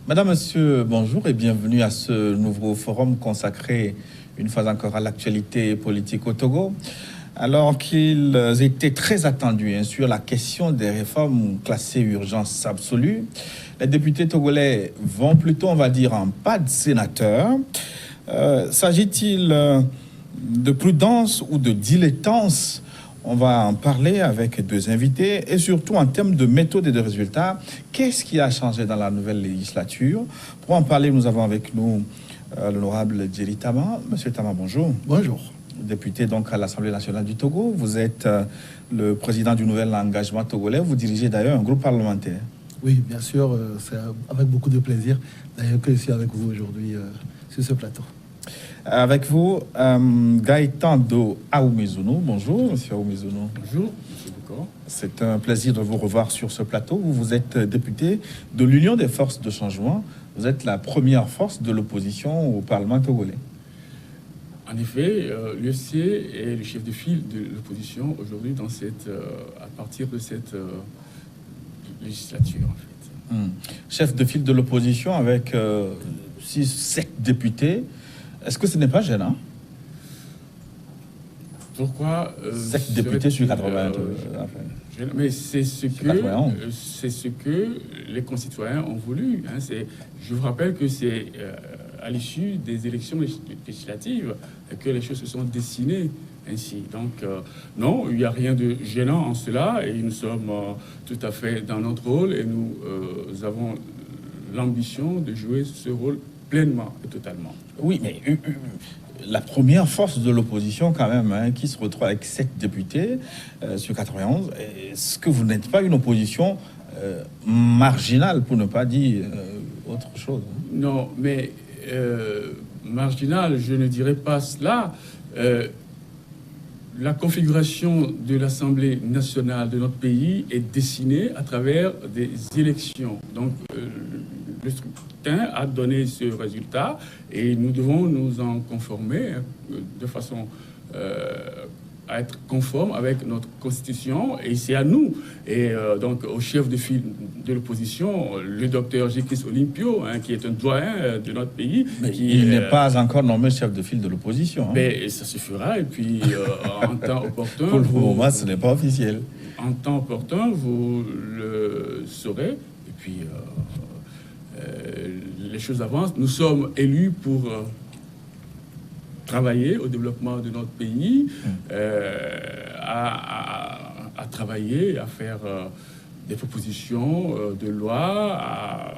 Madame, Monsieur, bonjour et bienvenue à ce nouveau forum consacré une fois encore à l'actualité politique au Togo. Alors qu'ils étaient très attendus sur la question des réformes classées urgence absolue, les députés togolais vont plutôt, on va dire, en pas de sénateur. S'agit-il de prudence ou de dilettance? On va en parler avec deux invités et surtout en termes de méthode et de résultats. Qu'est-ce qui a changé dans la nouvelle législature? Pour en parler, nous avons avec nous l'honorable Djeri Tama. Monsieur Tama, bonjour. Bonjour. Député donc à l'Assemblée nationale du Togo. Vous êtes le président du Nouvel Engagement togolais. Vous dirigez d'ailleurs un groupe parlementaire. Oui, bien sûr. C'est avec beaucoup de plaisir d'ailleurs que je suis avec vous aujourd'hui sur ce plateau. Avec vous, Gaëtan Do Aoumezounou. Bonjour, monsieur Aoumezounou. Bonjour, monsieur Boucor. C'est un plaisir de vous revoir sur ce plateau. Vous êtes député de l'Union des forces de changement. Vous êtes la première force de l'opposition au Parlement togolais. En effet, l'UFC est le chef de file de l'opposition aujourd'hui à partir de cette législature, en fait. Chef de file de l'opposition avec 6-7 députés. Est-ce que ce n'est pas gênant? Pourquoi 7 députés sur 80 mais c'est ce que les concitoyens ont voulu. Hein. Je vous rappelle que c'est à l'issue des élections législatives que les choses se sont dessinées ainsi. Donc non, il n'y a rien de gênant en cela et nous sommes tout à fait dans notre rôle et nous avons l'ambition de jouer ce rôle pleinement et totalement. Oui, mais la première force de l'opposition quand même, qui se retrouve avec 7 députés sur 91, est-ce que vous n'êtes pas une opposition marginale, pour ne pas dire autre chose? Non, mais marginale, je ne dirais pas cela. La configuration de l'Assemblée nationale de notre pays est dessinée à travers des élections. Donc, le scrutin a donné ce résultat et nous devons nous en conformer de façon à être conforme avec notre constitution et c'est à nous et donc au chef de file de l'opposition, le docteur Jekis Olympio, qui est un doyen de notre pays. Mais il n'est pas encore nommé chef de file de l'opposition. Mais ça se fera et puis en temps opportun. Pour le moment, ce n'est pas officiel. En temps opportun, vous le saurez et puis les choses avancent. Nous sommes élus pour travailler au développement de notre pays, à travailler, à faire des propositions de loi, à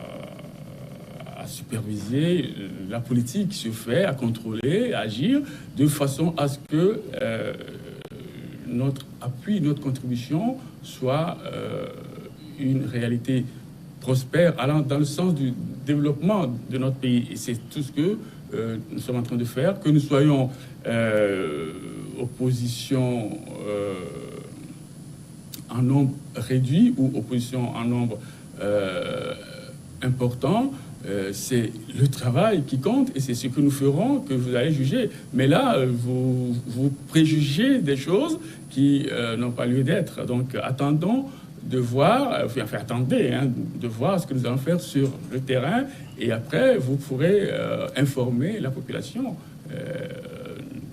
superviser la politique qui se fait, à contrôler, à agir, de façon à ce que notre appui, notre contribution soit une réalité prospère, allant dans le sens du développement de notre pays. Et c'est tout ce que nous sommes en train de faire, que nous soyons opposition en nombre réduit ou opposition en nombre important, c'est le travail qui compte et c'est ce que nous ferons que vous allez juger. Mais là, vous préjugez des choses qui n'ont pas lieu d'être. Donc attendons de voir, attendez, de voir ce que nous allons faire sur le terrain et après vous pourrez informer la population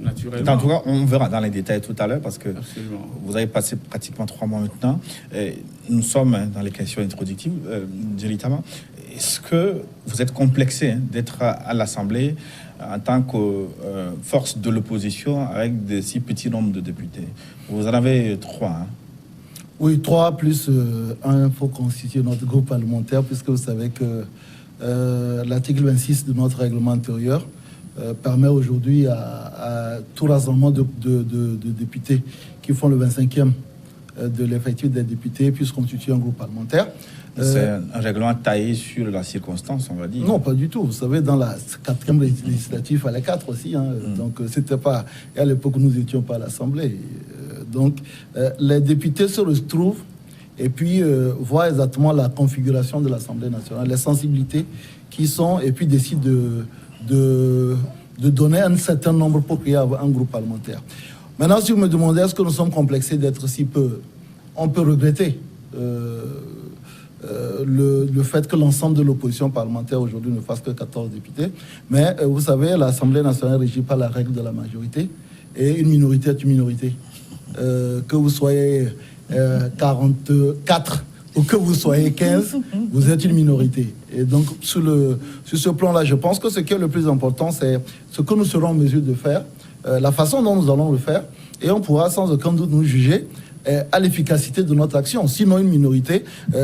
naturellement. En tout cas, on verra dans les détails tout à l'heure parce que Absolument. Vous avez passé pratiquement 3 mois maintenant. Et nous sommes dans les questions introductives. Djeri Tama, est-ce que vous êtes complexé d'être à l'Assemblée en tant que force de l'opposition avec de si petits nombres de députés? Vous en avez 3. Oui, 3 plus 1 pour constituer notre groupe parlementaire, puisque vous savez que l'article 26 de notre règlement intérieur permet aujourd'hui à tout rassemblement de députés qui font le 25e de l'effectif des députés puissent constituer un groupe parlementaire. C'est un règlement taillé sur la circonstance, on va dire. Non, pas du tout. Vous savez, dans la 4e législative, il fallait 4 aussi. Donc, c'était pas... Et à l'époque, nous n'étions pas à l'Assemblée. Donc, les députés se retrouvent et puis voient exactement la configuration de l'Assemblée nationale, les sensibilités qui sont, et puis décident de donner un certain nombre pour créer un groupe parlementaire. Maintenant, si vous me demandez est-ce que nous sommes complexés d'être si peu, on peut regretter le fait que l'ensemble de l'opposition parlementaire aujourd'hui ne fasse que 14 députés. Mais vous savez, l'Assemblée nationale est régie par la règle de la majorité. Et une minorité est une minorité. Que vous soyez 44 ou que vous soyez 15, vous êtes une minorité. Et donc, sur ce plan-là, je pense que ce qui est le plus important, c'est ce que nous serons en mesure de faire, la façon dont nous allons le faire, et on pourra sans aucun doute nous juger à l'efficacité de notre action. Sinon, une minorité,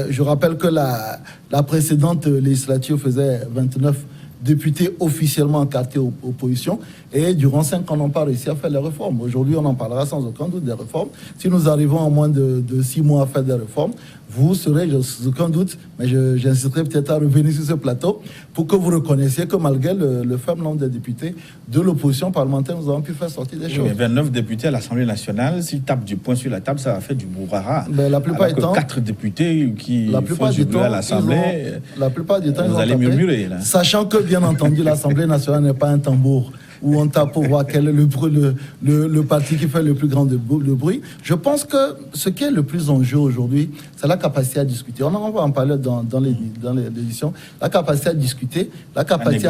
je rappelle que la précédente législature faisait 29 députés officiellement encartés aux oppositions, et durant 5 ans, on n'a pas réussi à faire les réformes. Aujourd'hui, on en parlera sans aucun doute des réformes. Si nous arrivons en moins de 6 mois à faire des réformes, vous serez, sans aucun doute, mais j'insisterai peut-être à revenir sur ce plateau, pour que vous reconnaissiez que malgré le faible nombre de députés de l'opposition parlementaire, nous avons pu faire sortir des choses. Mais 29 députés à l'Assemblée nationale, s'ils tapent du poing sur la table, ça va faire du brouhaha. Ben, la plupart du temps, 4 députés qui font du bruit à l'Assemblée, la plupart du temps, vous allez murmurer. Là. Sachant que, bien entendu, l'Assemblée nationale n'est pas un tambour où on tape pour voir quel est le parti qui fait le plus grand de bruit. Je pense que ce qui est le plus en jeu aujourd'hui, c'est la capacité à discuter. On va en parler dans l'édition. La capacité à discuter, la capacité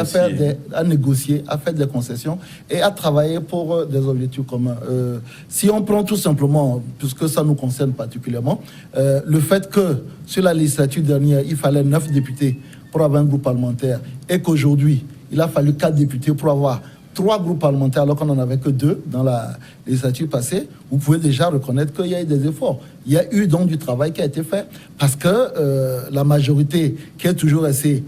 à négocier, à faire des concessions et à travailler pour des objectifs communs. Si on prend tout simplement, puisque ça nous concerne particulièrement, le fait que sur la législature dernière, il fallait 9 députés pour avoir un groupe parlementaire et qu'aujourd'hui, il a fallu 4 députés pour avoir 3 groupes parlementaires alors qu'on n'en avait que 2 dans la législature passée, vous pouvez déjà reconnaître qu'il y a eu des efforts. Il y a eu donc du travail qui a été fait parce que la majorité qui est toujours assez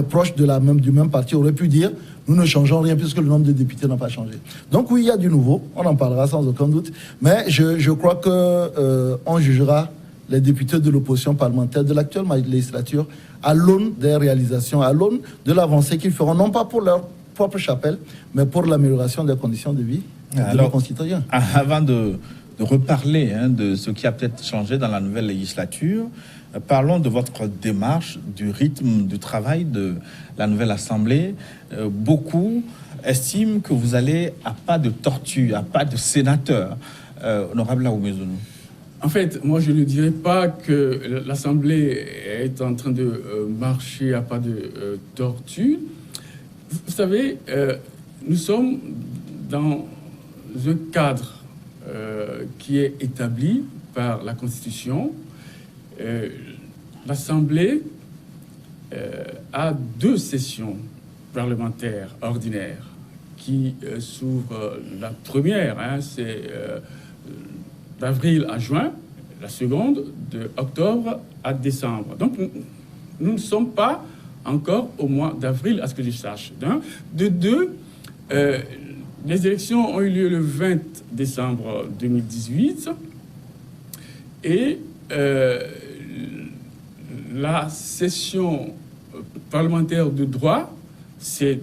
proche de du même parti aurait pu dire nous ne changeons rien puisque le nombre de députés n'a pas changé. Donc oui, il y a du nouveau, on en parlera sans aucun doute, mais je crois qu'on jugera les députés de l'opposition parlementaire de l'actuelle législature à l'aune des réalisations, à l'aune de l'avancée qu'ils feront, non pas pour leur propre chapelle, mais pour l'amélioration des conditions de vie de nos concitoyens. Avant de reparler de ce qui a peut-être changé dans la nouvelle législature, parlons de votre démarche, du rythme du travail de la nouvelle Assemblée. Beaucoup estiment que vous allez à pas de tortue, à pas de sénateur. Honorable Laoumezounou. En fait, moi, je ne dirais pas que l'Assemblée est en train de marcher à pas de tortue. Vous savez, nous sommes dans un cadre qui est établi par la Constitution. L'Assemblée a 2 sessions parlementaires ordinaires qui s'ouvrent. La première, c'est d'avril à juin, la seconde de octobre à décembre. Donc, nous ne sommes pas encore au mois d'avril, à ce que je sache. De 2, les élections ont eu lieu le 20 décembre 2018 et la session parlementaire de droit s'est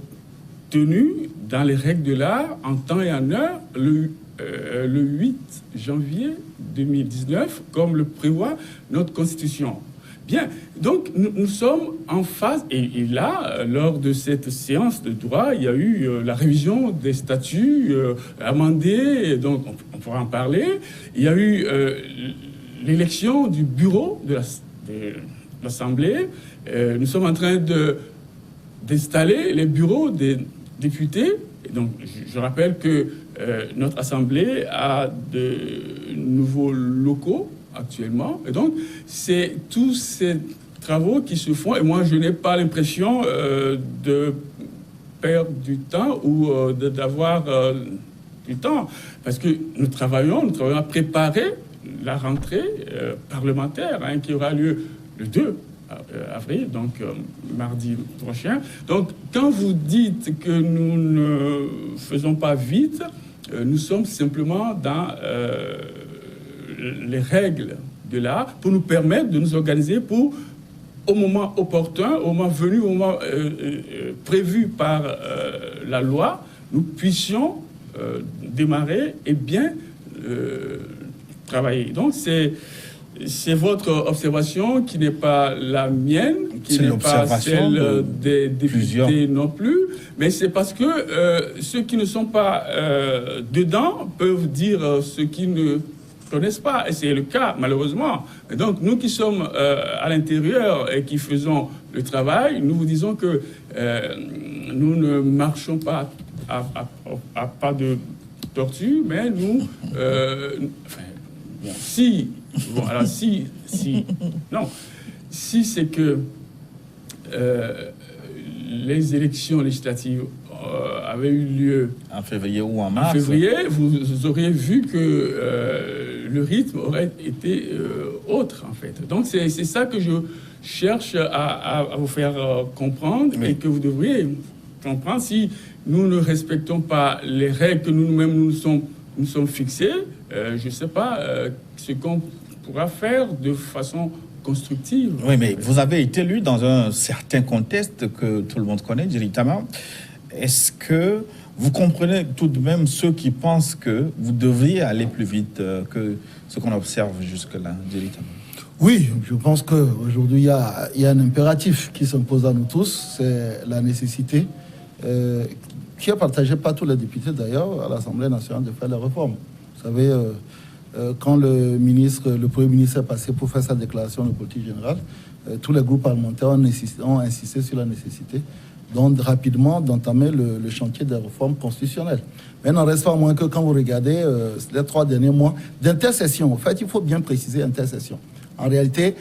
tenue dans les règles de l'art en temps et en heure le 8 janvier 2019, comme le prévoit notre Constitution. Bien, donc nous sommes en phase, et là, lors de cette séance de droit, il y a eu la révision des statuts amendés, donc on pourra en parler. Il y a eu l'élection du bureau de l'Assemblée. Nous sommes en train d'installer les bureaux des députés. Et donc, je rappelle que notre Assemblée a de nouveaux locaux actuellement. Et donc, c'est tous ces travaux qui se font. Et moi, je n'ai pas l'impression de perdre du temps ou d'avoir du temps. Parce que nous travaillons à préparer la rentrée parlementaire qui aura lieu le 2 avril, donc mardi prochain. Donc, quand vous dites que nous ne faisons pas vite, nous sommes simplement dans les règles de l'art pour nous permettre de nous organiser pour, au moment opportun, au moment venu, au moment prévu par la loi, nous puissions démarrer et bien travailler. Donc, c'est votre observation qui n'est pas la mienne, qui n'est pas celle des députés non plus, mais c'est parce que ceux qui ne sont pas dedans peuvent dire ce qui ne connaissent pas, et c'est le cas malheureusement. Et donc nous qui sommes à l'intérieur et qui faisons le travail, nous vous disons que nous ne marchons pas à pas de tortue, mais nous, si c'est que les élections législatives avaient eu lieu en février ou en mars. En février, vous auriez vu que le rythme aurait été autre, en fait. Donc, c'est ça que je cherche à vous faire comprendre, et que vous devriez comprendre. Si nous ne respectons pas les règles que nous-mêmes nous sommes fixées, je ne sais pas ce qu'on pourra faire de façon constructive. Oui, mais vous avez été élu dans un certain contexte que tout le monde connaît, directement. Est-ce que vous comprenez tout de même ceux qui pensent que vous devriez aller plus vite que ce qu'on observe jusque-là, directement? Oui, je pense qu'aujourd'hui, il y a un impératif qui s'impose à nous tous, c'est la nécessité, qui est partagée par tous les députés d'ailleurs, à l'Assemblée nationale, de faire les réformes. Vous savez, quand le Premier ministre est passé pour faire sa déclaration de politique générale, tous les groupes parlementaires ont insisté sur la nécessité donc rapidement d'entamer le chantier des réformes constitutionnelles. Mais il n'en reste pas moins que quand vous regardez les 3 derniers mois d'intercession, en fait, il faut bien préciser intercession. En réalité,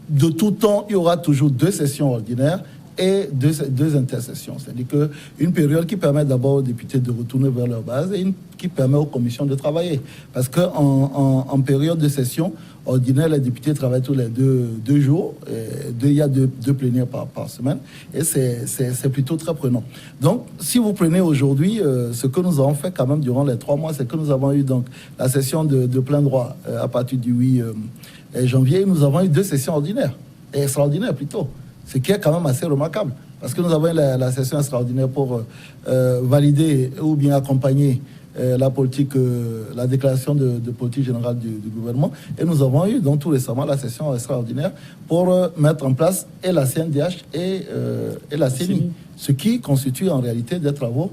de tout temps, il y aura toujours 2 sessions ordinaires et deux intercessions. C'est-à-dire qu'une période qui permet d'abord aux députés de retourner vers leur base et une qui permet aux commissions de travailler. Parce qu'en période de session ordinaire, les députés travaillent tous les deux jours. Il y a deux plénières par semaine. Et c'est plutôt très prenant. Donc, si vous prenez aujourd'hui, ce que nous avons fait quand même durant les 3 mois, c'est que nous avons eu donc la session de plein droit à partir du 8 janvier. Nous avons eu 2 sessions ordinaires, et extraordinaires plutôt. Ce qui est quand même assez remarquable. Parce que nous avons eu la session extraordinaire pour valider ou bien accompagner la politique, la déclaration de politique générale du gouvernement. Et nous avons eu donc tout récemment la session extraordinaire pour mettre en place et la CNDH et la CENI. Ce qui constitue en réalité des travaux.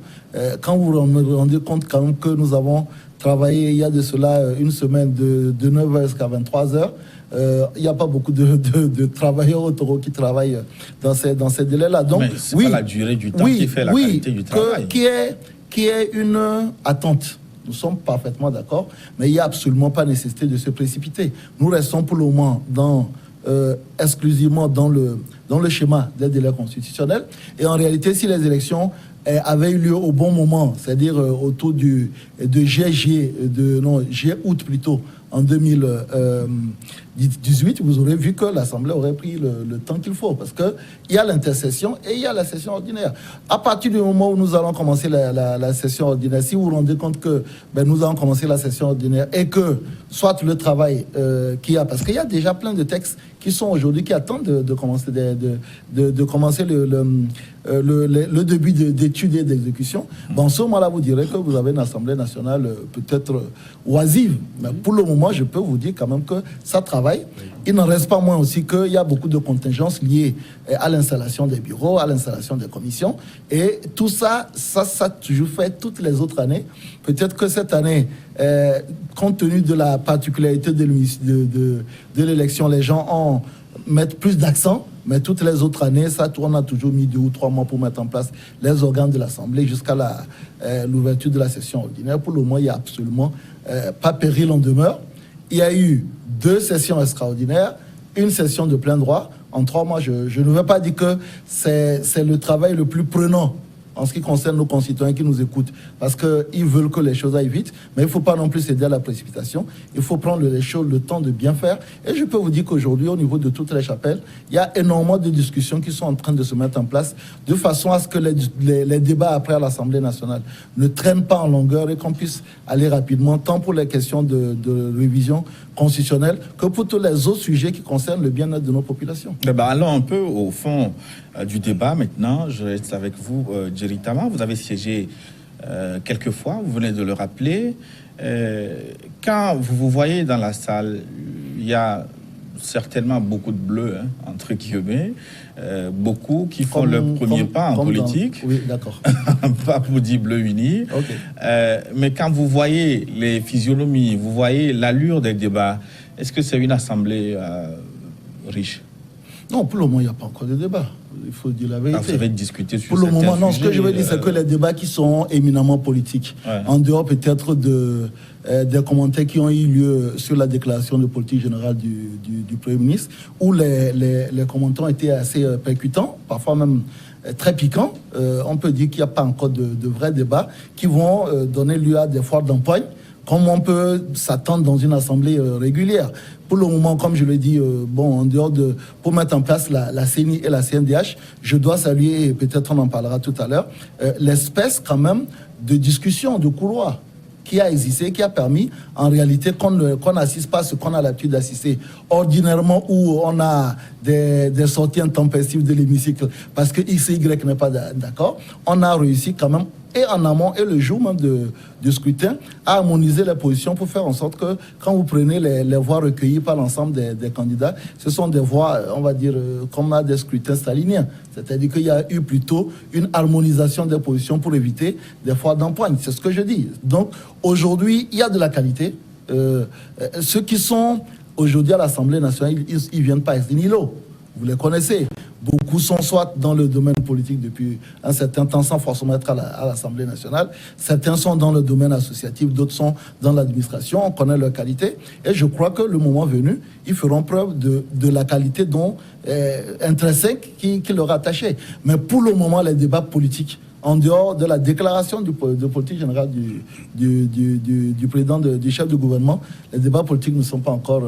Quand vous vous rendez compte quand même que nous avons travaillé il y a de cela une semaine de 9h jusqu'à 23h, il n'y a pas beaucoup de travailleurs au taureau qui travaillent dans ces délais-là. Donc, mais c'est pas la durée du temps qui fait la qualité du travail. Qui est une attente. Nous sommes parfaitement d'accord, mais il n'y a absolument pas nécessité de se précipiter. Nous restons pour le moment exclusivement dans le schéma des délais constitutionnels. Et en réalité, si les élections avaient eu lieu au bon moment, c'est-à-dire autour de juillet-août plutôt, en 2018, vous aurez vu que l'Assemblée aurait pris le temps qu'il faut, parce qu'il y a l'intercession et il y a la session ordinaire. À partir du moment où nous allons commencer la session ordinaire, si vous vous rendez compte que nous allons commencer la session ordinaire et que soit le travail qu'il y a, parce qu'il y a déjà plein de textes qui sont aujourd'hui, qui attendent de commencer, de commencer le début d'études et d'exécution, en ce moment-là, vous direz que vous avez une Assemblée nationale peut-être oisive. Mais pour le moment, je peux vous dire quand même que ça travaille. Il n'en reste pas moins aussi qu'il y a beaucoup de contingences liées à l'installation des bureaux, à l'installation des commissions. Et tout ça a toujours fait toutes les autres années. Peut-être que cette année, compte tenu de la particularité de l'élection, les gens mettent plus d'accent. Mais toutes les autres années, on a toujours mis 2 ou 3 mois pour mettre en place les organes de l'Assemblée jusqu'à l'ouverture de la session ordinaire. Pour le moment, il n'y a absolument pas péril en demeure. Il y a eu 2 sessions extraordinaires, une session de plein droit. En 3 mois, je ne veux pas dire que c'est le travail le plus prenant en ce qui concerne nos concitoyens qui nous écoutent, parce qu'ils veulent que les choses aillent vite, mais il ne faut pas non plus céder à la précipitation. Il faut prendre les choses, le temps de bien faire. Et je peux vous dire qu'aujourd'hui, au niveau de toutes les chapelles, il y a énormément de discussions qui sont en train de se mettre en place, de façon à ce que les débats après à l'Assemblée nationale ne traînent pas en longueur et qu'on puisse aller rapidement, tant pour les questions de révision constitutionnelle que pour tous les autres sujets qui concernent le bien-être de nos populations. Allons un peu au fond du débat maintenant. Je reste avec vous, Jerry Tama. Vous avez siégé quelques fois, vous venez de le rappeler. Quand vous vous voyez dans la salle, il y a certainement beaucoup de bleus, hein, entre guillemets, beaucoup qui font leur premier pas en politique. Oui, d'accord. Pas pour dire bleu uni. Okay. Mais quand vous voyez les physionomies, vous voyez l'allure des débats, est-ce que c'est une assemblée riche? Non, pour le moment, il n'y a pas encore de débat. Il faut dire la vérité. Vous avez discuté sur pour le moment, non. Sujets, Ce que je veux dire, c'est que les débats qui sont éminemment politiques, en dehors peut-être des commentaires qui ont eu lieu sur la déclaration de politique générale du Premier ministre, où les commentaires ont été assez percutants, parfois même très piquants. On peut dire qu'il n'y a pas encore de vrais débats qui vont donner lieu à des foires d'empoigne, comme on peut s'attendre dans une assemblée régulière. Pour le moment, comme je l'ai dit, en dehors pour mettre en place la CENI et la CNDH, je dois saluer, et peut-être on en parlera tout à l'heure, l'espèce quand même de discussion, de couloir qui a existé, qui a permis en réalité qu'on n'assiste pas à ce qu'on a l'habitude d'assister ordinairement, où on a des sorties intempestives de l'hémicycle parce que X et Y n'est pas d'accord. On a réussi quand même, et en amont et le jour même du scrutin, à harmoniser les positions pour faire en sorte que quand vous prenez les voix recueillies par l'ensemble des candidats, ce sont des voix, on va dire, comme à des scrutins staliniens. C'est-à-dire qu'il y a eu plutôt une harmonisation des positions pour éviter des foires d'empoigne. C'est ce que je dis. Donc aujourd'hui, il y a de la qualité. Ceux qui sont aujourd'hui à l'Assemblée nationale, ils ne viennent pas ex nihilo. Vous les connaissez. Beaucoup sont soit dans le domaine politique depuis un certain temps sans forcément être à l'Assemblée nationale. Certains sont dans le domaine associatif, d'autres sont dans l'administration. On connaît leur qualité. Et je crois que le moment venu, ils feront preuve de la qualité intrinsèque qui leur est attachée. Mais pour le moment, les débats politiques, en dehors de la déclaration de politique générale du président, du chef du gouvernement, les débats politiques ne sont pas encore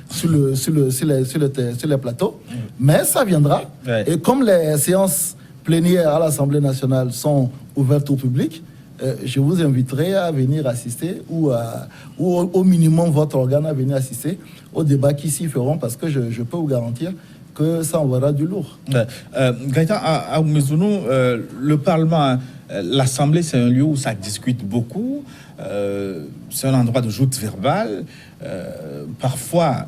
sur les plateaux. Mais ça viendra. Ouais. Et comme les séances plénières à l'Assemblée nationale sont ouvertes au public, je vous inviterai à venir assister ou au minimum votre organe à venir assister aux débats qui s'y feront, parce que je peux vous garantir que ça enverra du lourd. Gaëtan Aoumezounou, le Parlement, l'Assemblée, c'est un lieu où ça discute beaucoup. C'est un endroit de joute verbale. Parfois,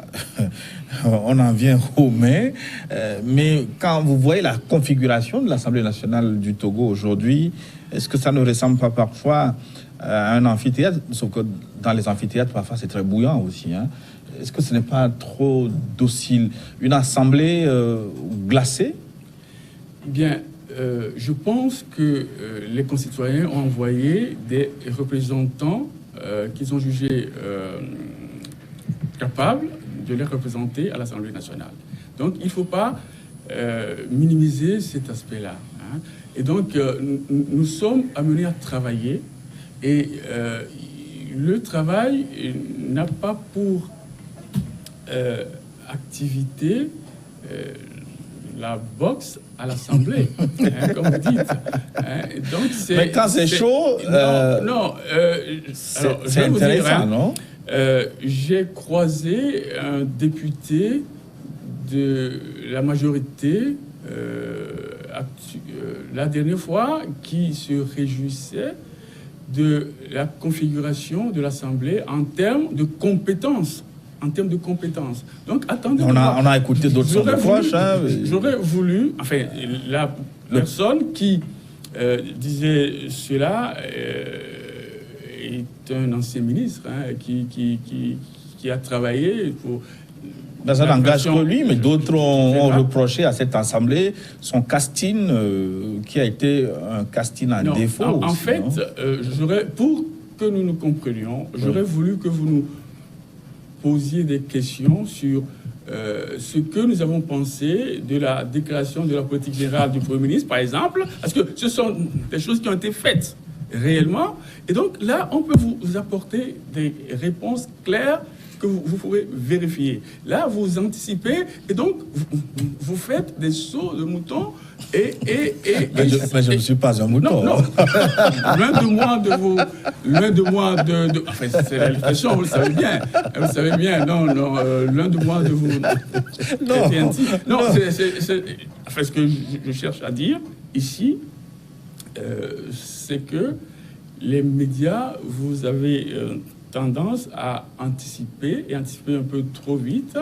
on en vient aux mains. Mais quand vous voyez la configuration de l'Assemblée nationale du Togo aujourd'hui, est-ce que ça ne ressemble pas parfois à un amphithéâtre? Sauf que dans les amphithéâtres, parfois, c'est très bouillant aussi, hein. Est-ce que ce n'est pas trop docile? Une assemblée glacée? Bien, je pense que les concitoyens ont envoyé des représentants qu'ils ont jugés capables de les représenter à l'Assemblée nationale. Donc, il ne faut pas minimiser cet aspect-là, hein. Et donc, nous sommes amenés à travailler. Et le travail n'a pas pour activité la boxe à l'Assemblée, hein, comme vous dites. Hein. Donc mais quand c'est chaud, c'est intéressant, non? J'ai croisé un député de la majorité la dernière fois qui se réjouissait de la configuration de l'Assemblée en termes de compétences. Donc, attendez. On a écouté d'autres sons de cloche. J'aurais voulu... Enfin, la personne qui disait cela est un ancien ministre, hein, qui a travaillé pour... Ça n'engage que lui, mais d'autres ont reproché à cette Assemblée son casting, qui a été un casting à défaut. En fait, pour que nous nous comprenions, j'aurais voulu que vous nous posiez des questions sur ce que nous avons pensé de la déclaration de la politique générale du Premier ministre, par exemple, parce que ce sont des choses qui ont été faites réellement. Et donc là, on peut vous apporter des réponses claires que vous pouvez vérifier. Là, vous anticipez et donc vous faites des sauts de moutons mais je ne suis pas un mouton. Non. Loin de moi de enfin, c'est l'expression, vous le savez bien. Loin de moi de vous... Non, enfin, ce que je cherche à dire ici, c'est que les médias, vous avez tendance à anticiper un peu trop vite.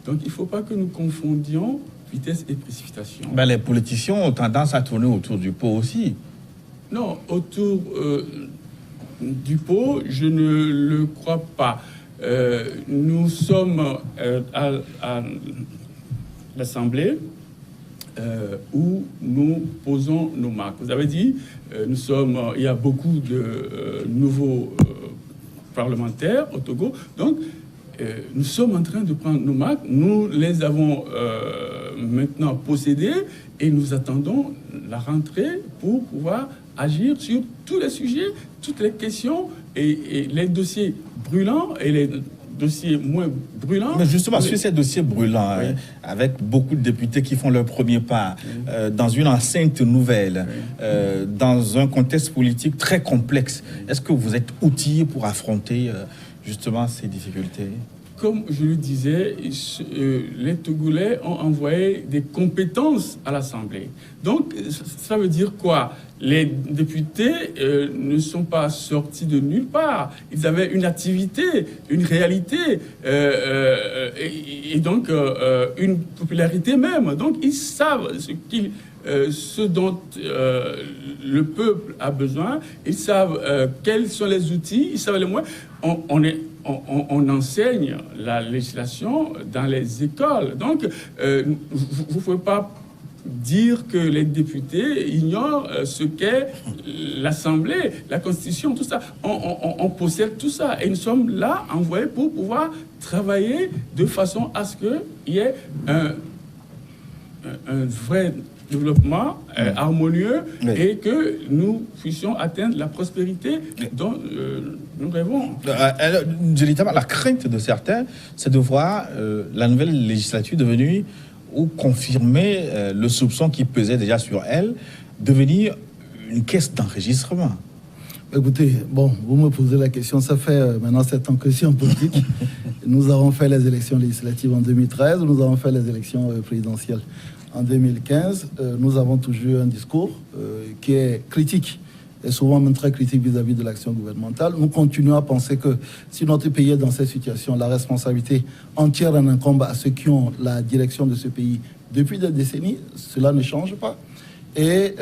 Donc, il ne faut pas que nous confondions vitesse et précipitation. Ben, les politiciens ont tendance à tourner autour du pot aussi. Non, autour du pot, je ne le crois pas. Nous sommes à l'Assemblée où nous posons nos marques. Vous avez dit, il y a beaucoup de nouveaux parlementaires au Togo. Donc, nous sommes en train de prendre nos marques. Nous les avons maintenant possédées et nous attendons la rentrée pour pouvoir agir sur tous les sujets, toutes les questions et les dossiers brûlants et les dossiers moins brûlants. Mais justement, sur ces dossiers brûlants, oui. avec beaucoup de députés qui font leur premier pas, dans une enceinte nouvelle, dans un contexte politique très complexe, est-ce que vous êtes outillés pour affronter justement ces difficultés? Comme je le disais, les Togolais ont envoyé des compétences à l'Assemblée. Donc, ça veut dire quoi? Les députés ne sont pas sortis de nulle part. Ils avaient une activité, une réalité, et donc une popularité même. Donc, ils savent ce dont le peuple a besoin. Ils savent quels sont les outils, ils savent les moyens. On enseigne la législation dans les écoles. Donc, vous ne pouvez pas dire que les députés ignorent ce qu'est l'Assemblée, la Constitution, tout ça. On possède tout ça. Et nous sommes là, envoyés pour pouvoir travailler de façon à ce qu'il y ait un vrai développement harmonieux et que nous puissions atteindre la prospérité dont nous rêvons. La crainte de certains, c'est de voir la nouvelle législature devenue ou confirmer le soupçon qui pesait déjà sur elle, devenir une caisse d'enregistrement. Écoutez, bon, vous me posez la question, ça fait maintenant 7 ans que je suis en politique. Nous avons fait les élections législatives en 2013, nous avons fait les élections présidentielles en 2015. Nous avons toujours eu un discours qui est critique, et souvent même très critique vis-à-vis de l'action gouvernementale. Nous continuons à penser que si notre pays est dans cette situation, la responsabilité entière en incombe à ceux qui ont la direction de ce pays depuis des décennies. Cela ne change pas. Et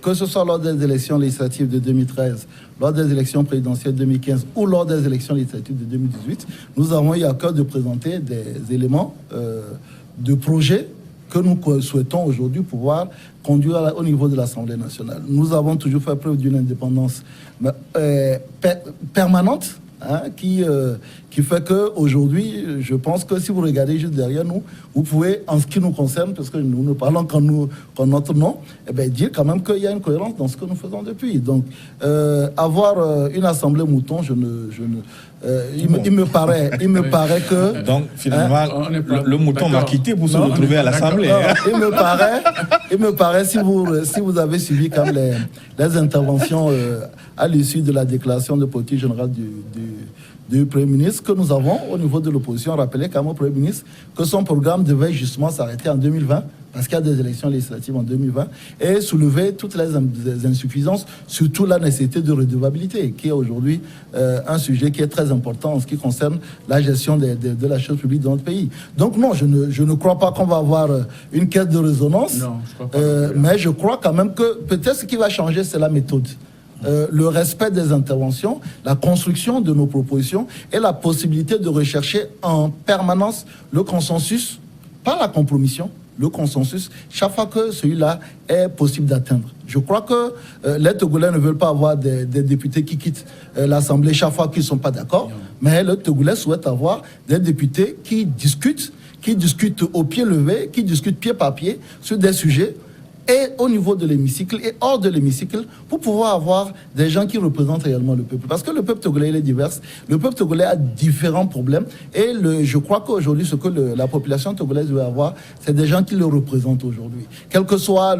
que ce soit lors des élections législatives de 2013, lors des élections présidentielles de 2015 ou lors des élections législatives de 2018, nous avons eu à cœur de présenter des éléments de projets que nous souhaitons aujourd'hui pouvoir conduire au niveau de l'Assemblée nationale. Nous avons toujours fait preuve d'une indépendance permanente, qui fait qu'aujourd'hui, je pense que si vous regardez juste derrière nous, vous pouvez, en ce qui nous concerne, parce que nous ne parlons qu'en notre nom, dire quand même qu'il y a une cohérence dans ce que nous faisons depuis. Donc, avoir une assemblée mouton, il me paraît que... Donc, finalement, le mouton m'a quitté pour se retrouver à l'Assemblée. Il me paraît, si vous avez suivi quand même les interventions à l'issue de la déclaration de politique générale du Premier ministre, que nous avons au niveau de l'opposition rappelé quand même au Premier ministre que son programme devait justement s'arrêter en 2020 parce qu'il y a des élections législatives en 2020 et soulever toutes les insuffisances, surtout la nécessité de redevabilité qui est aujourd'hui un sujet qui est très important en ce qui concerne la gestion de la chose publique dans notre pays. Donc non, je ne crois pas qu'on va avoir une caisse de résonance, non, je crois pas mais je crois quand même que peut-être ce qui va changer, c'est la méthode. Le respect des interventions, la construction de nos propositions et la possibilité de rechercher en permanence le consensus, pas la compromission, le consensus, chaque fois que celui-là est possible d'atteindre. Je crois que les Togolais ne veulent pas avoir des députés qui quittent l'Assemblée chaque fois qu'ils ne sont pas d'accord, mais les Togolais souhaitent avoir des députés qui discutent au pied levé, qui discutent pied par pied sur des sujets et au niveau de l'hémicycle et hors de l'hémicycle pour pouvoir avoir des gens qui représentent réellement le peuple. Parce que le peuple togolais, il est divers. Le peuple togolais a différents problèmes et je crois qu'aujourd'hui, ce que la population togolaise veut avoir, c'est des gens qui le représentent aujourd'hui. Quels que soient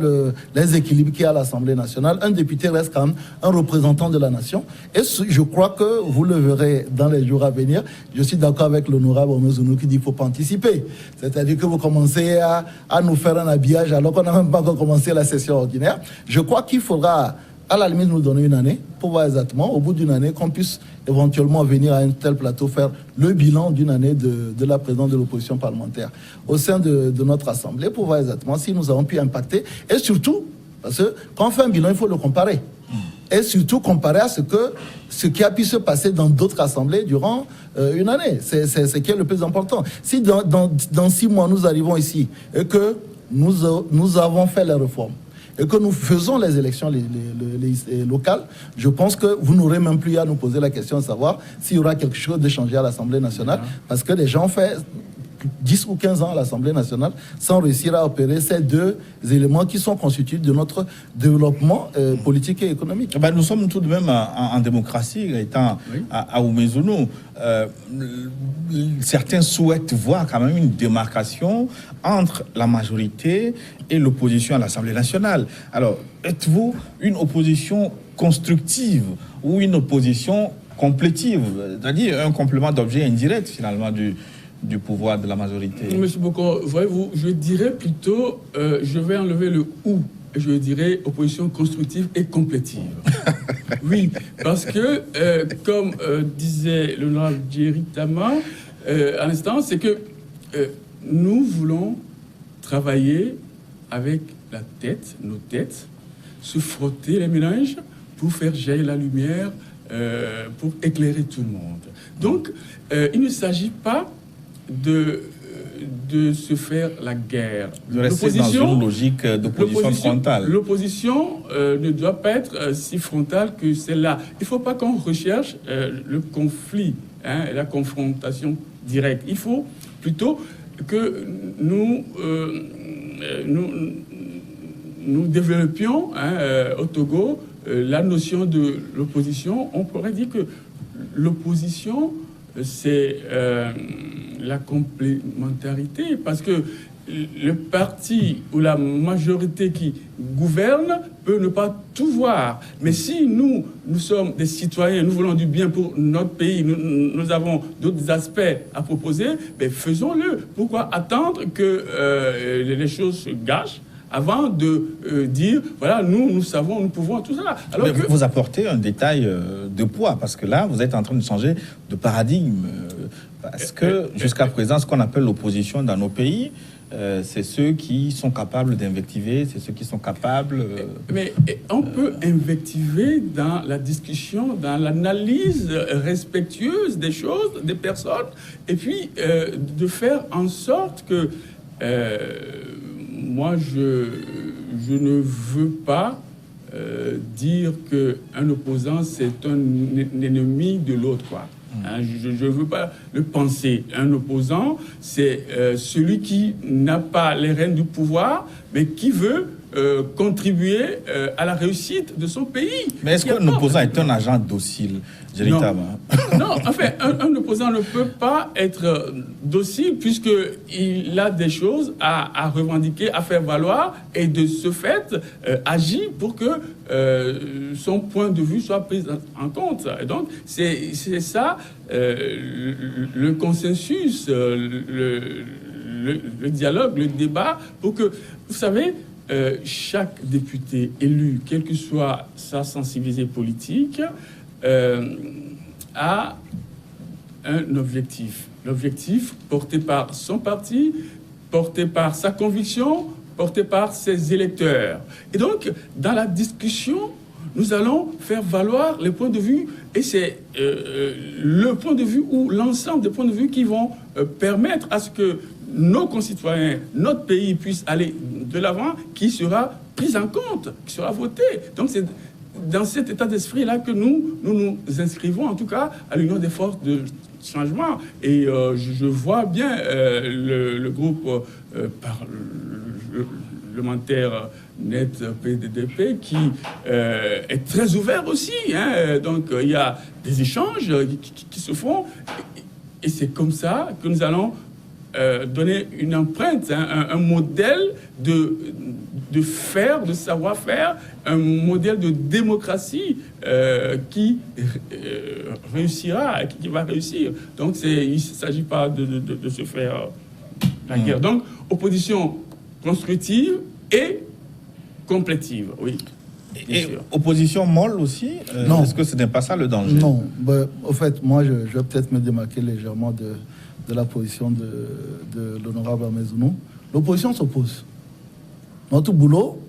les équilibres qu'il y a à l'Assemblée nationale, un député reste quand même un représentant de la nation. Et je crois que vous le verrez dans les jours à venir. Je suis d'accord avec l'honorable Omezounou qui dit qu'il ne faut pas anticiper. C'est-à-dire que vous commencez à nous faire un habillage alors qu'on n'a même pas encore commencé la session ordinaire. Je crois qu'il faudra à la limite nous donner une année pour voir exactement, au bout d'une année, qu'on puisse éventuellement venir à un tel plateau faire le bilan d'une année de la présence de l'opposition parlementaire au sein de notre Assemblée pour voir exactement si nous avons pu impacter. Et surtout, parce que quand on fait un bilan, il faut le comparer. Et surtout comparer à ce qui a pu se passer dans d'autres assemblées durant une année. C'est ce qui est le plus important. Si dans 6 mois, nous arrivons ici et que nous avons fait les réformes, et que nous faisons les élections les locales, je pense que vous n'aurez même plus à nous poser la question de savoir s'il y aura quelque chose de changé à l'Assemblée nationale, parce que les gens ont fait 10 ou 15 ans à l'Assemblée nationale sans réussir à opérer ces 2 éléments qui sont constitutifs de notre développement politique et économique. Nous sommes tout de même en démocratie, étant à Oumézounou. Certains souhaitent voir quand même une démarcation entre la majorité et l'opposition à l'Assemblée nationale. Alors, êtes-vous une opposition constructive ou une opposition complétive, c'est-à-dire un complément d'objet indirect finalement du pouvoir de la majorité? Monsieur Bokor, voyez-vous, je dirais plutôt, je vais enlever le « ou », et je dirais opposition constructive et complétive. Oui, parce que, comme disait l'honorable Djerry Tama à l'instant, c'est que nous voulons travailler avec la tête, nos têtes, se frotter les méninges pour faire jaillir la lumière, pour éclairer tout le monde. Donc, il ne s'agit pas de se faire la guerre. De rester dans une logique d'opposition frontale. L'opposition ne doit pas être si frontale que celle-là. Il ne faut pas qu'on recherche le conflit, et la confrontation directe. Il faut plutôt que nous développions au Togo la notion de l'opposition. On pourrait dire que l'opposition, c'est la complémentarité, parce que le parti ou la majorité qui gouverne peut ne pas tout voir. Mais si nous sommes des citoyens, nous voulons du bien pour notre pays, nous avons d'autres aspects à proposer, mais faisons-le. Pourquoi attendre que les choses se gâchent avant de dire, voilà, nous savons, nous pouvons, tout ça. Alors que vous apportez un détail de poids, parce que là, vous êtes en train de changer de paradigme. Parce que jusqu'à présent, ce qu'on appelle l'opposition dans nos pays, c'est ceux qui sont capables d'invectiver, c'est ceux qui sont capables... Mais on peut invectiver dans la discussion, dans l'analyse respectueuse des choses, des personnes, et puis de faire en sorte que... moi, je ne veux pas dire qu'un opposant, c'est un ennemi de l'autre, quoi. Je ne veux pas le penser. Un opposant, c'est celui qui n'a pas les rênes du pouvoir, mais qui veut contribuer à la réussite de son pays. Mais est-ce qu'un opposant est un agent docile, véritablement? Non, enfin, un opposant ne peut pas être docile puisqu'il a des choses à revendiquer, à faire valoir, et de ce fait, agit pour que son point de vue soit pris en compte. Et donc, c'est ça, le consensus, le dialogue, le débat, pour que, vous savez, chaque député élu, quelle que soit sa sensibilité politique, a un objectif. L'objectif porté par son parti, porté par sa conviction, porté par ses électeurs. Et donc, dans la discussion, nous allons faire valoir les points de vue, et c'est le point de vue ou l'ensemble des points de vue qui vont permettre à ce que nos concitoyens, notre pays puisse aller de l'avant, qui sera pris en compte, qui sera voté. Donc c'est dans cet état d'esprit-là que nous inscrivons, en tout cas, à l'Union des forces de changement. Et je vois bien le groupe parlementaire net PDDP qui est très ouvert aussi. Donc il y a des échanges qui se font, et c'est comme ça que nous allons donner une empreinte, un modèle de faire, de savoir-faire, un modèle de démocratie qui réussira, qui va réussir. Donc il ne s'agit pas de se faire la guerre. Donc opposition constructive et complétive, oui. Et opposition molle aussi Non. Est-ce que ce n'est pas ça le danger? Non. Au fait, moi, je vais peut-être me démarquer légèrement de la position de l'honorable Amezounou. L'opposition s'oppose. Notre boulot,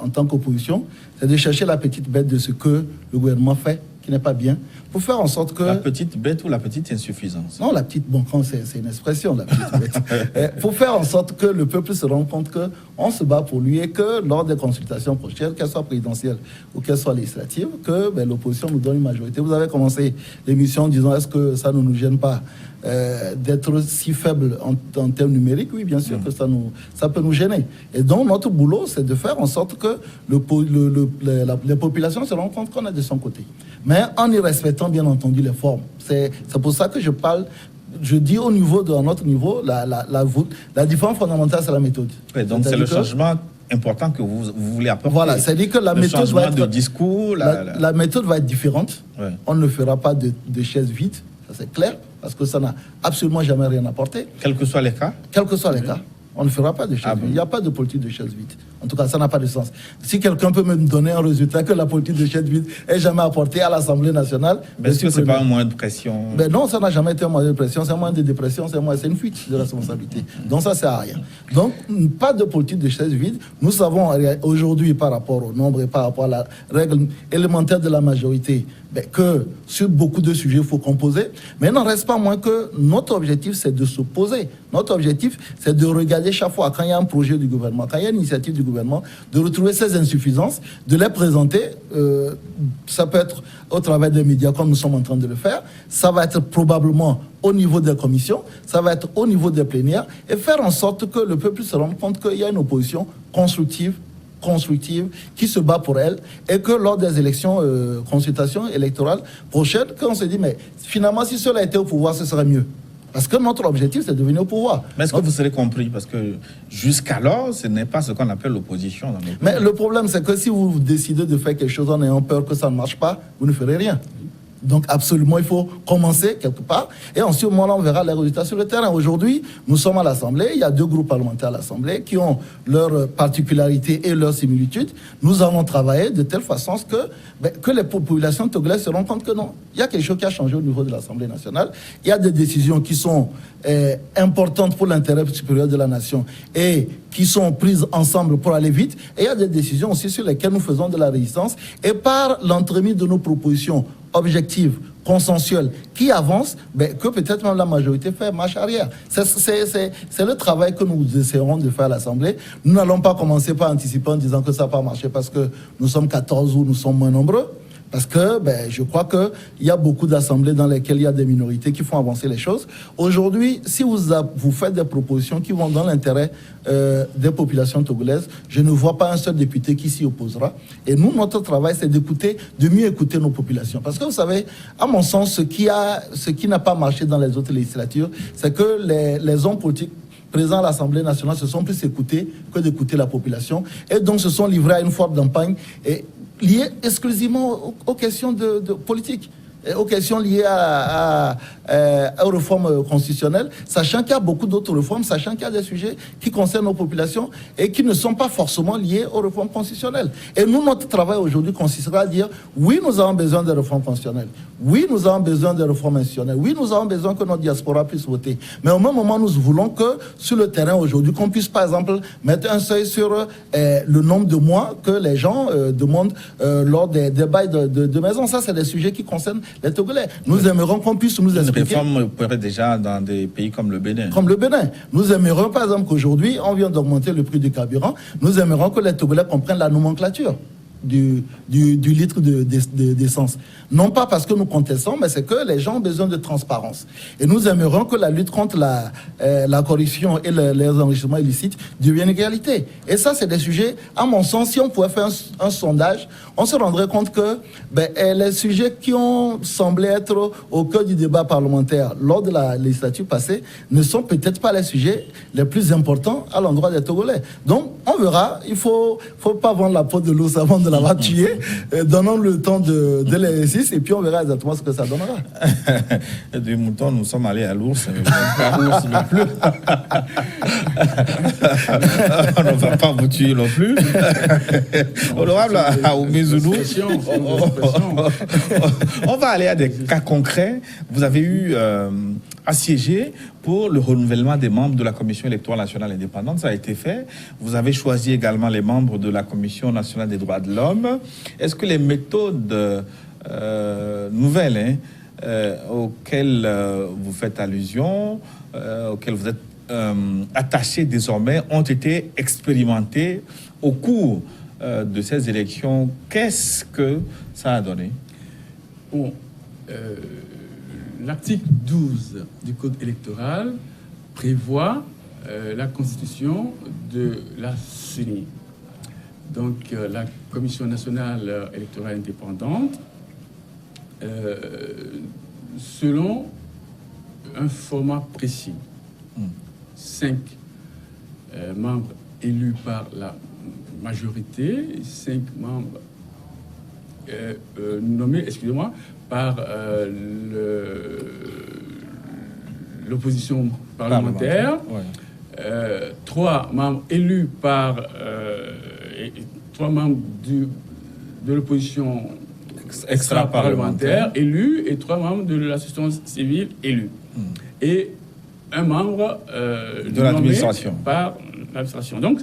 en tant qu'opposition, c'est de chercher la petite bête de ce que le gouvernement fait, qui n'est pas bien, pour faire en sorte que... La petite bête ou la petite insuffisance? Non, la petite, bon, c'est une expression, la petite bête. Pour faire en sorte que le peuple se rende compte qu'on se bat pour lui et que lors des consultations prochaines, qu'elles soient présidentielles ou qu'elles soient législatives, que l'opposition nous donne une majorité. Vous avez commencé l'émission en disant est-ce que ça ne nous gêne pas d'être si faible en termes numériques? Oui, bien sûr que ça peut nous gêner. Et donc, notre boulot, c'est de faire en sorte que les populations se rendent compte qu'on est de son côté. Mais en y respectant, bien entendu, les formes. C'est pour ça que je parle, je dis à notre niveau, la différence fondamentale, c'est la méthode. Oui, donc c'est le changement important que vous voulez apporter. Voilà, c'est-à-dire que la méthode va être... de discours... La méthode va être différente. Ouais. On ne fera pas de chaises vides, ça c'est clair, parce que ça n'a absolument jamais rien apporté. Quels que soient les cas? Quels que soient les cas. On ne fera pas de chaises vides. Il n'y a pas de politique de chaises vides. En tout cas, ça n'a pas de sens. Si quelqu'un peut me donner un résultat que la politique de chaises vides n'ait jamais apporté à l'Assemblée nationale... Est-ce que ce n'est pas un moyen de pression? Non, ça n'a jamais été un moyen de pression. C'est un moyen de dépression, c'est une fuite de responsabilité. Donc ça ne sert à rien. Donc, pas de politique de chaises vides. Nous savons aujourd'hui, par rapport au nombre et par rapport à la règle élémentaire de la majorité, que sur beaucoup de sujets, il faut composer. Mais il n'en reste pas moins que notre objectif, c'est de s'opposer. Notre objectif, c'est de regarder chaque fois, quand il y a un projet du gouvernement, quand il y a une initiative du gouvernement, de retrouver ces insuffisances, de les présenter. Ça peut être au travers des médias, comme nous sommes en train de le faire. Ça va être probablement au niveau des commissions, ça va être au niveau des plénières, et faire en sorte que le peuple se rende compte qu'il y a une opposition constructive, qui se bat pour elle, et que lors des élections, consultations électorales prochaines, qu'on se dit, mais finalement, si cela était au pouvoir, ce serait mieux. Parce que notre objectif, c'est de venir au pouvoir. Mais est-ce que vous serez compris? Parce que jusqu'alors, ce n'est pas ce qu'on appelle l'opposition dans nos pays. Mais le problème, c'est que si vous décidez de faire quelque chose en ayant peur que ça ne marche pas, vous ne ferez rien. Donc absolument, il faut commencer quelque part. Et ensuite, au moment-là, on verra les résultats sur le terrain. Aujourd'hui, nous sommes à l'Assemblée. Il y a 2 groupes parlementaires à l'Assemblée qui ont leurs particularités et leurs similitudes. Nous allons travailler de telle façon que les populations togolaises se rendent compte que non. Il y a quelque chose qui a changé au niveau de l'Assemblée nationale. Il y a des décisions qui sont importantes pour l'intérêt supérieur de la nation et qui sont prises ensemble pour aller vite. Et il y a des décisions aussi sur lesquelles nous faisons de la résistance. Et par l'entremise de nos propositions objectives, consensuelles, qui avancent, que peut-être même la majorité fait marche arrière. C'est le travail que nous essaierons de faire à l'Assemblée. Nous n'allons pas commencer par anticiper en disant que ça n'a pas marché parce que nous sommes 14 ou nous sommes moins nombreux. Parce que je crois qu'il y a beaucoup d'assemblées dans lesquelles il y a des minorités qui font avancer les choses. Aujourd'hui, si vous faites des propositions qui vont dans l'intérêt des populations togolaises, je ne vois pas un seul député qui s'y opposera. Et nous, notre travail, c'est de mieux écouter nos populations. Parce que vous savez, à mon sens, ce qui n'a pas marché dans les autres législatures, c'est que les hommes politiques présents à l'Assemblée nationale se sont plus écoutés que d'écouter la population. Et donc, se sont livrés à une forte campagne liées exclusivement aux questions de politique, aux questions liées aux réformes constitutionnelles, sachant qu'il y a beaucoup d'autres réformes, sachant qu'il y a des sujets qui concernent nos populations et qui ne sont pas forcément liés aux réformes constitutionnelles. Et nous, notre travail aujourd'hui consistera à dire, oui, nous avons besoin de réformes constitutionnelles, oui, nous avons besoin de réformes institutionnelles, oui, nous avons besoin que notre diaspora puisse voter. Mais au même moment, nous voulons que sur le terrain aujourd'hui, qu'on puisse par exemple mettre un seuil sur le nombre de mois que les gens demandent lors des bails de maison. Ça, c'est des sujets qui concernent les Togolais. Nous aimerions qu'on puisse nous expliquer... Une réforme pourrait déjà dans des pays comme le Bénin. Comme le Bénin. Nous aimerions, par exemple, qu'aujourd'hui, on vient d'augmenter le prix du carburant. Nous aimerions que les Togolais comprennent la nomenclature du litre d'essence. Non pas parce que nous contestons, mais c'est que les gens ont besoin de transparence. Et nous aimerions que la lutte contre la corruption et les enrichissements illicites devienne une réalité. Et ça, c'est des sujets, à mon sens, si on pouvait faire un sondage, on se rendrait compte que les sujets qui ont semblé être au cœur du débat parlementaire lors de la législature passée ne sont peut-être pas les sujets les plus importants à l'endroit des Togolais. Donc, on verra. Il faut pas vendre la peau de l'ours avant de la va tuer. Donnons le temps de l'exercice et puis on verra exactement ce que ça donnera. Du mouton, nous sommes allés à l'ours. Pas l'ours non plus. On ne va pas vous tuer non plus. Honorable Aoumé-Zulu, on va aller à des cas concrets. Vous avez eu assiégé pour le renouvellement des membres de la Commission électorale nationale indépendante. Ça a été fait. Vous avez choisi également les membres de la Commission nationale des droits de l'homme. Est-ce que les méthodes nouvelles auxquelles vous faites allusion, auxquelles vous êtes attachés désormais, ont été expérimentées au cours de ces élections? Qu'est-ce que ça a donné? Bon, l'article 12 du Code électoral prévoit la constitution de la CENI, donc la Commission nationale électorale indépendante, selon un format précis. 5 membres élus par la majorité, 5 membres nommés, par l'opposition parlementaire, 3 membres élus par 3 membres de l'opposition extra-parlementaire élus et 3 membres de l'assistance civile élus. Et un membre de l'administration par l'administration. Donc,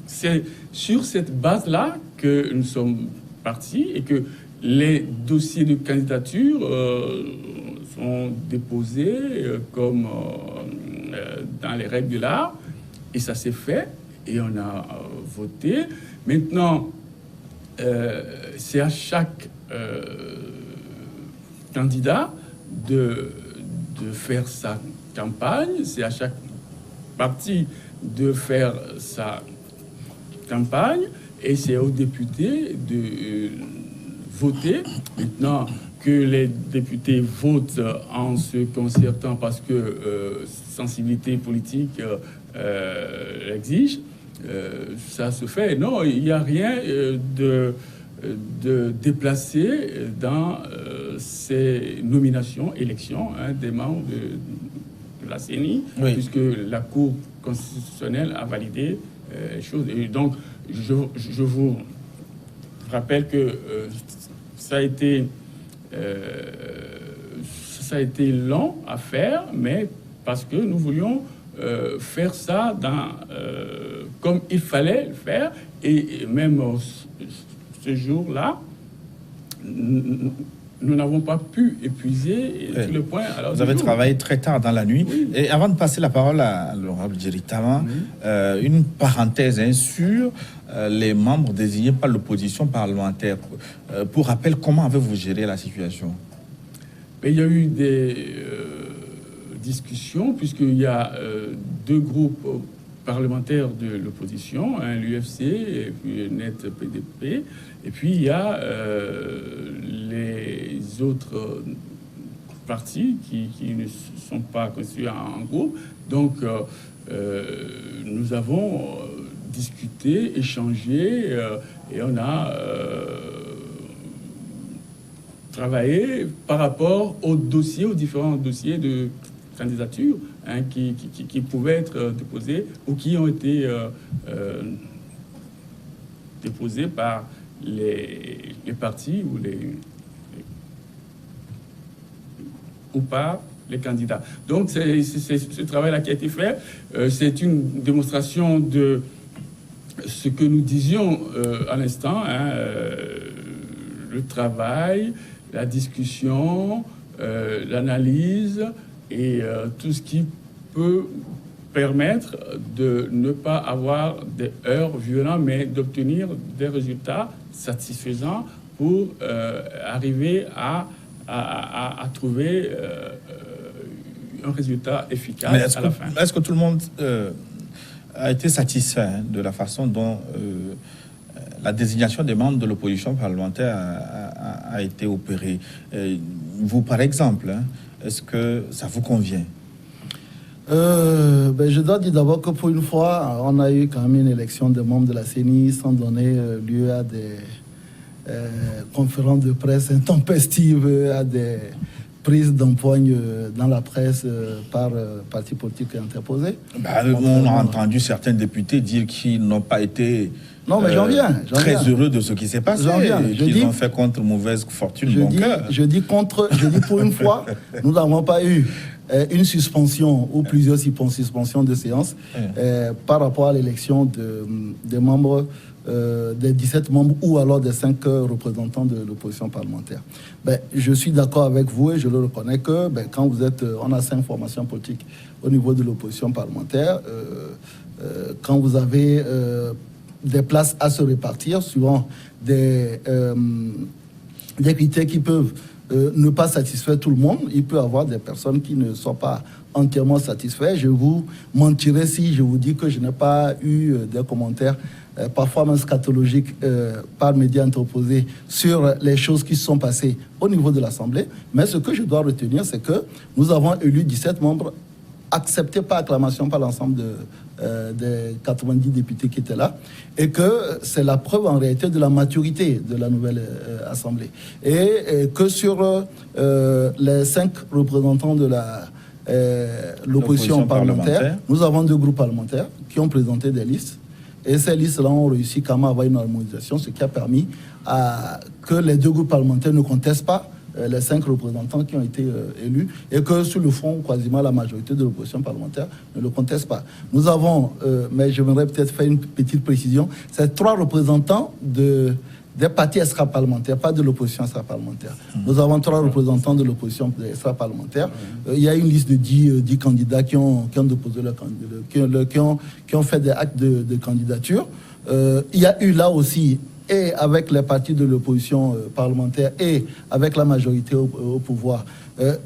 c'est sur cette base-là que nous sommes partis et que les dossiers de candidature sont déposés comme dans les règles de l'art, et ça s'est fait et on a voté. Maintenant, c'est à chaque candidat de faire sa campagne, c'est à chaque parti de faire sa campagne, et c'est aux députés de voter. Maintenant que les députés votent en se concertant parce que sensibilité politique exige, ça se fait. Non, il n'y a rien de déplacé dans ces nominations, élections des membres de la CENI, oui, puisque la Cour constitutionnelle a validé les choses. Et donc, je vous rappelle que ça a été long à faire, mais parce que nous voulions faire ça comme il fallait le faire, et même ce jour-là, nous n'avons pas pu épuiser tout le point. Vous avez travaillé très tard dans la nuit. Oui. Et avant de passer la parole à l'honorable Jerry Tama, une parenthèse sur les membres désignés par l'opposition parlementaire. Pour rappel, comment avez-vous géré la situation? Il y a eu des discussions, puisqu'il y a 2 groupes parlementaires de l'opposition, l'UFC et puis Net PDP, et puis il y a les autres partis qui ne sont pas constitués en groupe. Donc nous avons discuté, échangé, et on a travaillé par rapport aux dossiers, aux différents dossiers de candidature qui pouvaient être déposés ou qui ont été déposés par les partis ou par les candidats. Donc, c'est ce travail-là qui a été fait. C'est une démonstration de ce que nous disions à l'instant, le travail, la discussion, l'analyse et tout ce qui peut permettre de ne pas avoir des heurts violents, mais d'obtenir des résultats satisfaisants pour arriver à trouver un résultat efficace à la fin. Est-ce que tout le monde a été satisfait de la façon dont la désignation des membres de l'opposition parlementaire a été opérée? Vous, par exemple, est-ce que ça vous convient? Je dois dire d'abord que pour une fois, on a eu quand même une élection des membres de la CENI sans donner lieu à des conférences de presse intempestives, à des prises d'empoigne dans la presse par partis politiques interposés. On a entendu certains députés dire qu'ils n'ont pas été très heureux de ce qui s'est passé, qu'ils ont fait contre mauvaise fortune. Je dis pour une fois, nous n'avons pas eu une suspension ou plusieurs suspensions de séance par rapport à l'élection des membres, des 17 membres ou alors des 5 représentants de l'opposition parlementaire. Je suis d'accord avec vous et je le reconnais que quand on a 5 formations politiques au niveau de l'opposition parlementaire, quand vous avez des places à se répartir suivant des critères qui peuvent ne pas satisfaire tout le monde, il peut y avoir des personnes qui ne sont pas entièrement satisfaites. Je vous mentirais si je vous dis que je n'ai pas eu des commentaires parfois même scatologiques par médias interposés sur les choses qui se sont passées au niveau de l'Assemblée. Mais ce que je dois retenir, c'est que nous avons élu 17 membres acceptés par acclamation par l'ensemble des 90 députés qui étaient là, et que c'est la preuve en réalité de la maturité de la nouvelle Assemblée. Et que sur les 5 représentants de l'opposition parlementaire, nous avons 2 groupes parlementaires qui ont présenté des listes, et ces listes-là ont réussi quand même à avoir une harmonisation, ce qui a permis que les 2 groupes parlementaires ne contestent pas les 5 représentants qui ont été élus, et que sur le fond, quasiment la majorité de l'opposition parlementaire ne le conteste pas. Nous avons, mais je voudrais peut-être faire une petite précision, c'est 3 représentants des partis extra-parlementaires, pas de l'opposition extra-parlementaire. Nous avons 3 représentants de l'opposition extra-parlementaire. Il y a une liste de 10 candidats qui ont déposé qui ont fait des actes de candidature. Il y a eu là aussi, et avec les partis de l'opposition parlementaire et avec la majorité au pouvoir,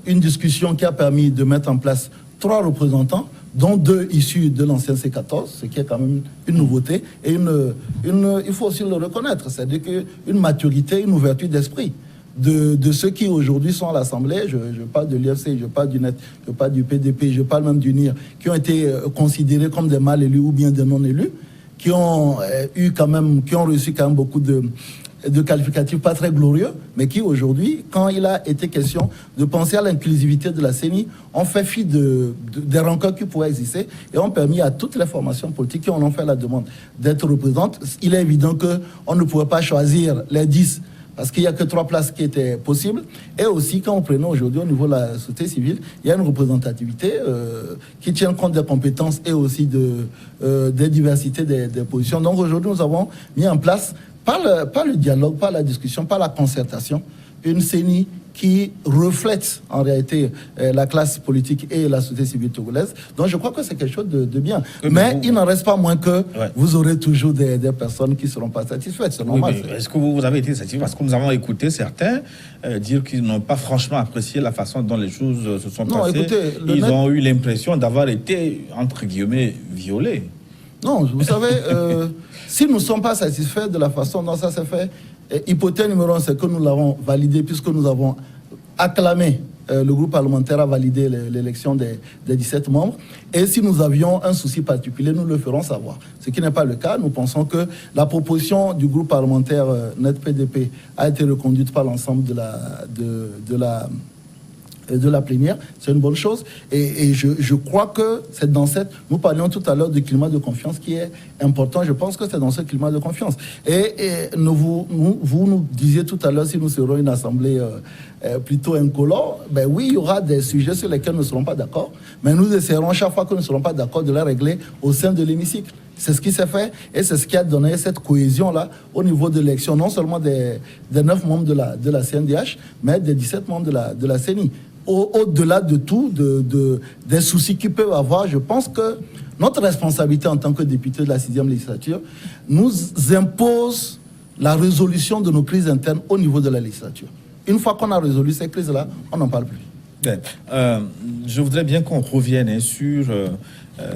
une discussion qui a permis de mettre en place 3 représentants, dont 2 issus de l'ancien C14, ce qui est quand même une nouveauté, et il faut aussi le reconnaître, c'est-à-dire qu'une maturité, une ouverture d'esprit de ceux qui aujourd'hui sont à l'Assemblée. Je parle de l'IFC, je parle du NET, je parle du PDP, je parle même du NIR, qui ont été considérés comme des mal élus ou bien des non élus, qui ont reçu quand même beaucoup de qualificatifs pas très glorieux, mais qui aujourd'hui, quand il a été question de penser à l'inclusivité de la CENI, ont fait fi des rancœurs qui pouvaient exister et ont permis à toutes les formations politiques qui en ont fait la demande d'être représentées. Il est évident qu'on ne pouvait pas choisir les 10 parce qu'il n'y a que 3 places qui étaient possibles. Et aussi, quand on prenait aujourd'hui au niveau de la société civile, il y a une représentativité qui tient compte des compétences et aussi des diversités des positions. Donc aujourd'hui, nous avons mis en place, par le dialogue, par la discussion, par la concertation, une CENI qui reflète en réalité la classe politique et la société civile togolaise. Donc je crois que c'est quelque chose de bien. Oui, mais il n'en reste pas moins que vous aurez toujours des personnes qui ne seront pas satisfaites. C'est normal. Oui, est-ce que vous avez été satisfait? Parce que nous avons écouté certains dire qu'ils n'ont pas franchement apprécié la façon dont les choses se sont passées. Écoutez, ils ont eu l'impression d'avoir été, entre guillemets, violés. Non, vous savez, si nous ne sommes pas satisfaits de la façon dont ça s'est fait, hypothèse numéro 1, c'est que nous l'avons validé puisque nous avons acclamé, le groupe parlementaire a validé l'élection des 17 membres. Et si nous avions un souci particulier, nous le ferons savoir. Ce qui n'est pas le cas. Nous pensons que la proposition du groupe parlementaire NET-PDP a été reconduite par l'ensemble de la plénière, c'est une bonne chose. Et je crois que c'est dans nous parlions tout à l'heure du climat de confiance qui est important. Je pense que c'est dans ce climat de confiance. Et vous nous disiez tout à l'heure si nous serons une assemblée plutôt incolore. Ben oui, il y aura des sujets sur lesquels nous ne serons pas d'accord, mais nous essaierons chaque fois que nous ne serons pas d'accord de les régler au sein de l'hémicycle. C'est ce qui s'est fait et c'est ce qui a donné cette cohésion-là au niveau de l'élection, non seulement des 9 membres de la CNDH, mais des 17 membres de la CENI. Au-delà de tout, des soucis qu'ils peuvent avoir, je pense que notre responsabilité en tant que député de la 6e législature nous impose la résolution de nos crises internes au niveau de la législature. Une fois qu'on a résolu ces crises-là, on n'en parle plus. Je voudrais bien qu'on revienne sur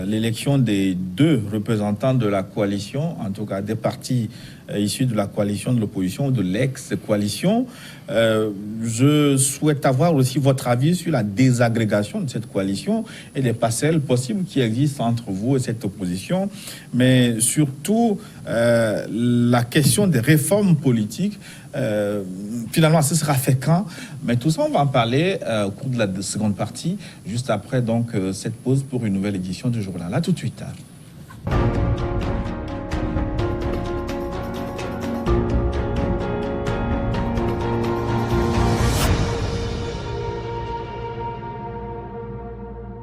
l'élection des 2 représentants de la coalition, en tout cas des partis issus de la coalition de l'opposition ou de l'ex-coalition. Je souhaite avoir aussi votre avis sur la désagrégation de cette coalition et les passerelles possibles qui existent entre vous et cette opposition, mais surtout la question des réformes politiques. Finalement, ce sera fait quand? Mais tout ça, on va en parler au cours de la seconde partie, juste après donc cette pause pour une nouvelle édition du journal. À tout de suite.